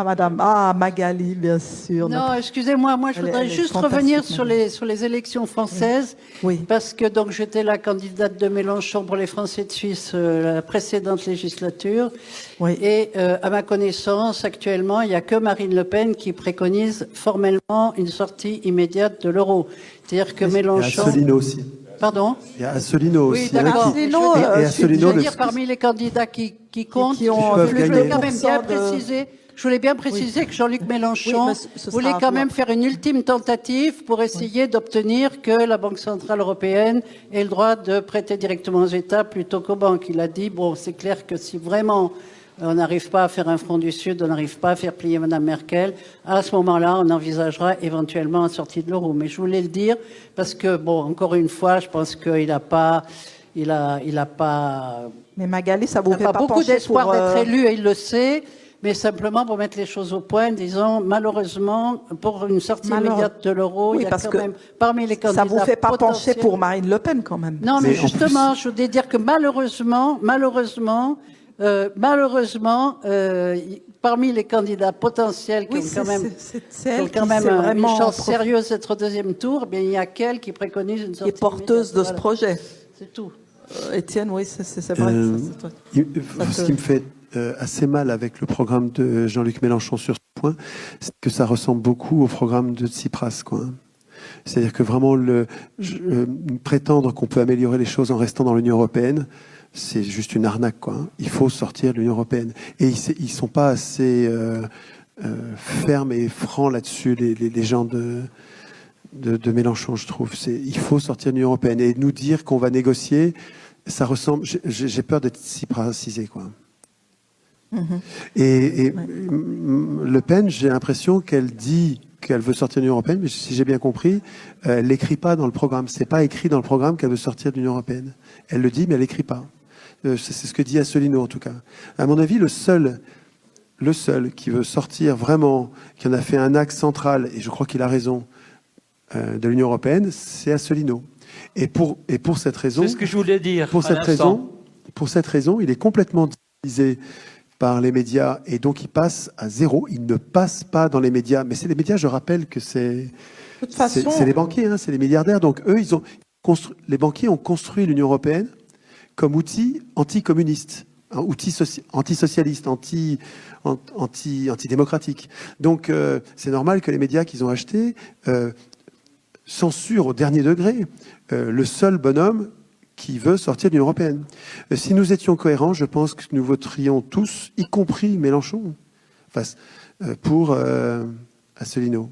Madame. Magali, bien sûr. Non, excusez-moi, moi je voudrais juste revenir sur les élections françaises, oui. Parce que donc j'étais la candidate de Mélenchon pour les Français de Suisse la précédente législature, oui. Et à ma connaissance, actuellement, il n'y a que Marine Le Pen qui préconise formellement une sortie immédiate de l'euro. C'est-à-dire que Mélenchon... Il y a Asselineau aussi. Pardon? Il y a Asselineau aussi. Oui, d'accord. Asselineau, je veux dire, parmi les candidats qui comptent, je voulais quand même bien préciser... Je voulais bien préciser que Jean-Luc Mélenchon voulait quand même faire une ultime tentative pour essayer d'obtenir que la Banque Centrale Européenne ait le droit de prêter directement aux États plutôt qu'aux banques. Il a dit, bon, c'est clair que si vraiment on n'arrive pas à faire un front du Sud, on n'arrive pas à faire plier Mme Merkel, à ce moment-là, on envisagera éventuellement la sortie de l'euro. Mais je voulais le dire parce que, bon, encore une fois, je pense qu'il n'a pas... Il a pas... Mais Magali, ça vous fait pas beaucoup d'espoir d'être élu, et il le sait. Mais simplement pour mettre les choses au point, disons, malheureusement, pour une sortie immédiate de l'euro, il y a quand même, parmi les candidats ça vous fait pas pencher pour Marine Le Pen, quand même. Non, mais justement, je voudrais dire que malheureusement, parmi les candidats potentiels qui ont quand même une chance sérieuse d'être au deuxième tour, eh bien, il y a qu'elle qui préconise une sortie qui est porteuse de ce projet. C'est tout. Étienne, oui, c'est vrai. Ce qui me fait assez mal avec le programme de Jean-Luc Mélenchon sur ce point, c'est que ça ressemble beaucoup au programme de Tsipras, quoi. C'est-à-dire que vraiment prétendre qu'on peut améliorer les choses en restant dans l'Union européenne, c'est juste une arnaque, quoi. Il faut sortir de l'Union européenne. Et ils sont pas assez fermes et francs là-dessus, les gens de Mélenchon, je trouve. Il faut sortir de l'Union européenne. Et nous dire qu'on va négocier, ça ressemble... J'ai peur d'être Tsiprasisé, quoi. Et Le Pen, j'ai l'impression qu'elle dit qu'elle veut sortir de l'Union européenne, mais si j'ai bien compris, elle l'écrit pas dans le programme. C'est pas écrit dans le programme qu'elle veut sortir de l'Union européenne. Elle le dit, mais elle l'écrit pas. C'est ce que dit Asselineau, en tout cas. À mon avis, le seul qui veut sortir vraiment, qui en a fait un axe central, et je crois qu'il a raison, de l'Union européenne, c'est Asselineau. Et pour cette raison, c'est ce que je voulais dire. Pour cette raison, il est complètement divisé par les médias et donc il passe à zéro. Il ne passe pas dans les médias. Mais c'est les médias, je rappelle que c'est les banquiers, hein, c'est les milliardaires. Donc eux, les banquiers ont construit l'Union européenne comme outil anticommuniste, un outil antisocialiste, antidémocratique. Donc c'est normal que les médias qu'ils ont achetés censurent au dernier degré le seul bonhomme qui veut sortir de l'Union européenne. Si nous étions cohérents, je pense que nous voterions tous, y compris Mélenchon, pour Asselineau.